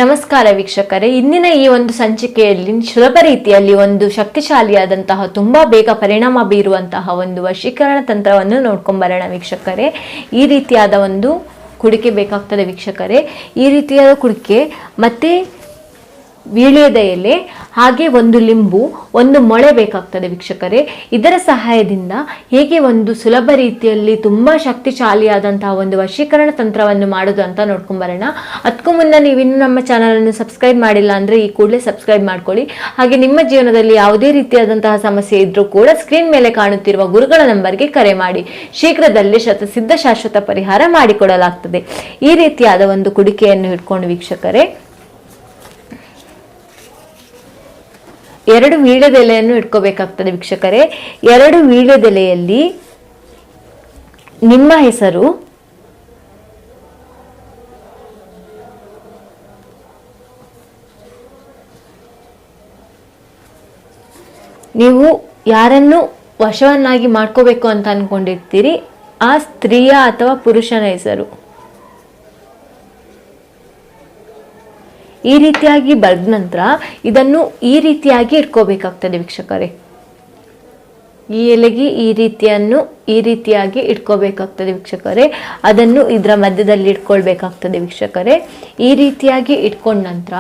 ನಮಸ್ಕಾರ ವೀಕ್ಷಕರೇ, ಇಂದಿನ ಈ ಒಂದು ಸಂಚಿಕೆಯಲ್ಲಿ ಸುಲಭ ರೀತಿಯಲ್ಲಿ ಒಂದು ಶಕ್ತಿಶಾಲಿಯಾದಂತಹ ತುಂಬಾ ಬೇಗ ಪರಿಣಾಮ ಬೀರುವಂತಹ ಒಂದು ವಶೀಕರಣ ತಂತ್ರವನ್ನು ನೋಡ್ಕೊಂಬರೋಣ ವೀಕ್ಷಕರೇ. ಈ ರೀತಿಯಾದ ಒಂದು ಕುಡಿಕೆ ಬೇಕಾಗ್ತದೆ ವೀಕ್ಷಕರೇ. ಈ ರೀತಿಯಾದ ಕುಡಿಕೆ ಮತ್ತೆ ವೀಳ್ಯದ ಎಲೆ ಹಾಗೆ ಒಂದು ಲಿಂಬು, ಒಂದು ಮೊಳೆ ಬೇಕಾಗ್ತದೆ ವೀಕ್ಷಕರೇ. ಇದರ ಸಹಾಯದಿಂದ ಹೇಗೆ ಒಂದು ಸುಲಭ ರೀತಿಯಲ್ಲಿ ತುಂಬಾ ಶಕ್ತಿಶಾಲಿಯಾದಂತಹ ಒಂದು ವಶೀಕರಣ ತಂತ್ರವನ್ನು ಮಾಡೋದು ಅಂತ ನೋಡ್ಕೊಂಬರೋಣ. ಅದಕ್ಕೂ ಮುನ್ನ ನೀವಿನ್ನು ನಮ್ಮ ಚಾನಲ್ ಅನ್ನು ಸಬ್ಸ್ಕ್ರೈಬ್ ಮಾಡಿಲ್ಲ ಅಂದ್ರೆ ಈ ಕೂಡಲೇ ಸಬ್ಸ್ಕ್ರೈಬ್ ಮಾಡ್ಕೊಳ್ಳಿ. ಹಾಗೆ ನಿಮ್ಮ ಜೀವನದಲ್ಲಿ ಯಾವುದೇ ರೀತಿಯಾದಂತಹ ಸಮಸ್ಯೆ ಇದ್ರೂ ಕೂಡ ಸ್ಕ್ರೀನ್ ಮೇಲೆ ಕಾಣುತ್ತಿರುವ ಗುರುಗಳ ನಂಬರ್ಗೆ ಕರೆ ಮಾಡಿ. ಶೀಘ್ರದಲ್ಲೇ ಶತಸಿದ್ಧ ಶಾಶ್ವತ ಪರಿಹಾರ ಮಾಡಿಕೊಡಲಾಗ್ತದೆ. ಈ ರೀತಿಯಾದ ಒಂದು ಕುಡಿಕೆಯನ್ನು ಇಟ್ಕೊಂಡು ವೀಕ್ಷಕರೇ, 2 ವೀಳ್ಯದ ಎಲೆಯನ್ನು ಇಟ್ಕೋಬೇಕಾಗ್ತದೆ ವೀಕ್ಷಕರೇ. 2 ವೀಳ್ಯದ ಎಲೆಯಲ್ಲಿ ನಿಮ್ಮ ಹೆಸರು, ನೀವು ಯಾರನ್ನು ವಶವನ್ನಾಗಿ ಮಾಡ್ಕೋಬೇಕು ಅಂತ ಅನ್ಕೊಂಡಿರ್ತೀರಿ ಆ ಸ್ತ್ರೀಯ ಅಥವಾ ಪುರುಷನ ಹೆಸರು ಈ ರೀತಿಯಾಗಿ ಬರೆದ ನಂತರ ಇದನ್ನು ಈ ರೀತಿಯಾಗಿ ಇಟ್ಕೋಬೇಕಾಗ್ತದೆ ವೀಕ್ಷಕರೇ. ಈ ಎಲೆಗೆ ಈ ರೀತಿಯಾಗಿ ಇಟ್ಕೋಬೇಕಾಗ್ತದೆ ವೀಕ್ಷಕರೇ. ಅದನ್ನು ಇದರ ಮಧ್ಯದಲ್ಲಿ ಇಟ್ಕೊಳ್ಬೇಕಾಗ್ತದೆ ವೀಕ್ಷಕರೇ. ಈ ರೀತಿಯಾಗಿ ಇಟ್ಕೊಂಡ ನಂತರ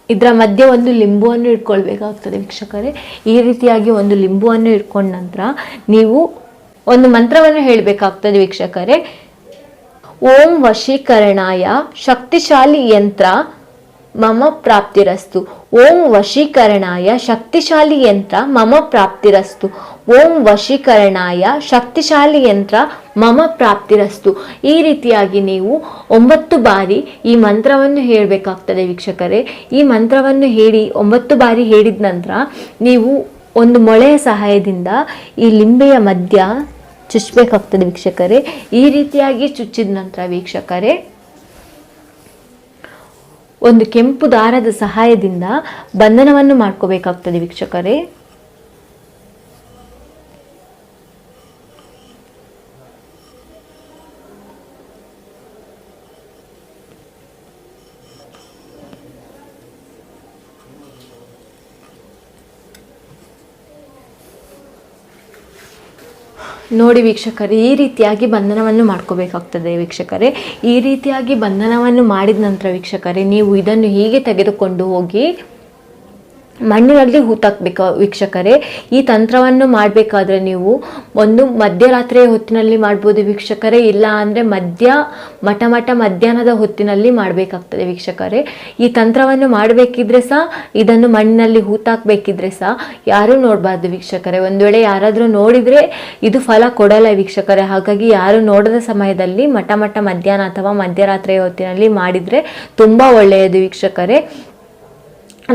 ಇದರ ಮಧ್ಯೆ ಒಂದು ಲಿಂಬುವನ್ನು ಇಟ್ಕೊಳ್ಬೇಕಾಗ್ತದೆ ವೀಕ್ಷಕರೇ. ಈ ರೀತಿಯಾಗಿ ಒಂದು ಲಿಂಬುವನ್ನು ಇಟ್ಕೊಂಡ ನಂತರ ನೀವು ಒಂದು ಮಂತ್ರವನ್ನು ಹೇಳಬೇಕಾಗ್ತದೆ ವೀಕ್ಷಕರೇ. ಓಂ ವಶೀಕರಣಾಯ ಶಕ್ತಿಶಾಲಿ ಯಂತ್ರ ಮಮ ಪ್ರಾಪ್ತಿರಸ್ತು. ಓಂ ವಶೀಕರಣಾಯ ಶಕ್ತಿಶಾಲಿ ಯಂತ್ರ ಮಮ ಪ್ರಾಪ್ತಿರಸ್ತು. ಓಂ ವಶೀಕರಣಾಯ ಶಕ್ತಿಶಾಲಿ ಯಂತ್ರ ಮಮ ಪ್ರಾಪ್ತಿರಸ್ತು. ಈ ರೀತಿಯಾಗಿ ನೀವು 9 ಬಾರಿ ಈ ಮಂತ್ರವನ್ನು ಹೇಳಬೇಕಾಗ್ತದೆ ವೀಕ್ಷಕರೇ. ಈ ಮಂತ್ರವನ್ನು ಹೇಳಿ 9 ಬಾರಿ ಹೇಳಿದ ನಂತರ ನೀವು ಒಂದು ಮೊಳೆಯ ಸಹಾಯದಿಂದ ಈ ಲಿಂಬೆಯ ಮಧ್ಯ ಚುಚ್ಚಬೇಕಾಗ್ತದೆ ವೀಕ್ಷಕರೇ. ಈ ರೀತಿಯಾಗಿ ಚುಚ್ಚಿದ ನಂತರ ವೀಕ್ಷಕರೇ ಒಂದು ಕೆಂಪು ದಾರದ ಸಹಾಯದಿಂದ ಬಂಧನವನ್ನು ಮಾಡ್ಕೋಬೇಕಾಗ್ತದೆ ವೀಕ್ಷಕರೇ. ನೋಡಿ ವೀಕ್ಷಕರೇ, ಈ ರೀತಿಯಾಗಿ ಬಂಧನವನ್ನು ಮಾಡ್ಕೋಬೇಕಾಗ್ತದೆ ವೀಕ್ಷಕರೇ. ಈ ರೀತಿಯಾಗಿ ಬಂಧನವನ್ನು ಮಾಡಿದ ನಂತರ ವೀಕ್ಷಕರೇ ನೀವು ಇದನ್ನು ಹೀಗೆ ತೆಗೆದುಕೊಂಡು ಹೋಗಿ ಮಣ್ಣಿನಲ್ಲಿ ಹೂತಾಕ್ಬೇಕು ವೀಕ್ಷಕರೇ. ಈ ತಂತ್ರವನ್ನು ಮಾಡಬೇಕಾದ್ರೆ ನೀವು ಒಂದು ಮಧ್ಯರಾತ್ರಿಯ ಹೊತ್ತಿನಲ್ಲಿ ಮಾಡ್ಬೋದು ವೀಕ್ಷಕರೇ, ಇಲ್ಲ ಅಂದರೆ ಮಧ್ಯಾಹ್ನದ ಹೊತ್ತಿನಲ್ಲಿ ಮಾಡಬೇಕಾಗ್ತದೆ ವೀಕ್ಷಕರೇ. ಈ ತಂತ್ರವನ್ನು ಮಾಡಬೇಕಿದ್ರೆ ಸಹ ಇದನ್ನು ಮಣ್ಣಿನಲ್ಲಿ ಹೂತಾಕ್ಬೇಕಿದ್ರೆ ಸಹ ಯಾರೂ ನೋಡಬಾರ್ದು ವೀಕ್ಷಕರೇ. ಒಂದು ವೇಳೆ ಯಾರಾದರೂ ನೋಡಿದರೆ ಇದು ಫಲ ಕೊಡಲ್ಲ ವೀಕ್ಷಕರೇ. ಹಾಗಾಗಿ ಯಾರು ನೋಡದ ಸಮಯದಲ್ಲಿ ಮಧ್ಯಾಹ್ನ ಅಥವಾ ಮಧ್ಯರಾತ್ರಿಯ ಹೊತ್ತಿನಲ್ಲಿ ಮಾಡಿದರೆ ತುಂಬ ಒಳ್ಳೆಯದು ವೀಕ್ಷಕರೇ.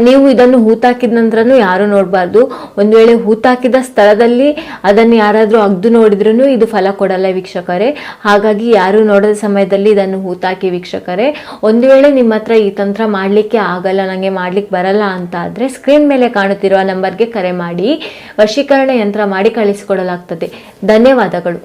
ನೀವು ಇದನ್ನು ಹೂತಾಕಿದ ನಂತರನೂ ಯಾರು ನೋಡಬಾರ್ದು. ಒಂದು ವೇಳೆ ಹೂತಾಕಿದ ಸ್ಥಳದಲ್ಲಿ ಅದನ್ನು ಯಾರಾದರೂ ಅಗ್ದು ನೋಡಿದ್ರೂ ಇದು ಫಲ ಕೊಡಲ್ಲ ವೀಕ್ಷಕರೇ. ಹಾಗಾಗಿ ಯಾರು ನೋಡದ ಸಮಯದಲ್ಲಿ ಇದನ್ನು ಹೂತಾಕಿ ವೀಕ್ಷಕರೇ. ಒಂದು ವೇಳೆ ನಿಮ್ಮ ಹತ್ರ ಈ ತಂತ್ರ ಮಾಡಲಿಕ್ಕೆ ಆಗಲ್ಲ, ನನಗೆ ಮಾಡ್ಲಿಕ್ಕೆ ಬರಲ್ಲ ಅಂತ ಆದರೆ ಸ್ಕ್ರೀನ್ ಮೇಲೆ ಕಾಣುತ್ತಿರುವ ನಂಬರ್ಗೆ ಕರೆ ಮಾಡಿ ವಶೀಕರಣ ಯಂತ್ರ ಮಾಡಿ ಕಳಿಸಿಕೊಡಲಾಗ್ತದೆ. ಧನ್ಯವಾದಗಳು.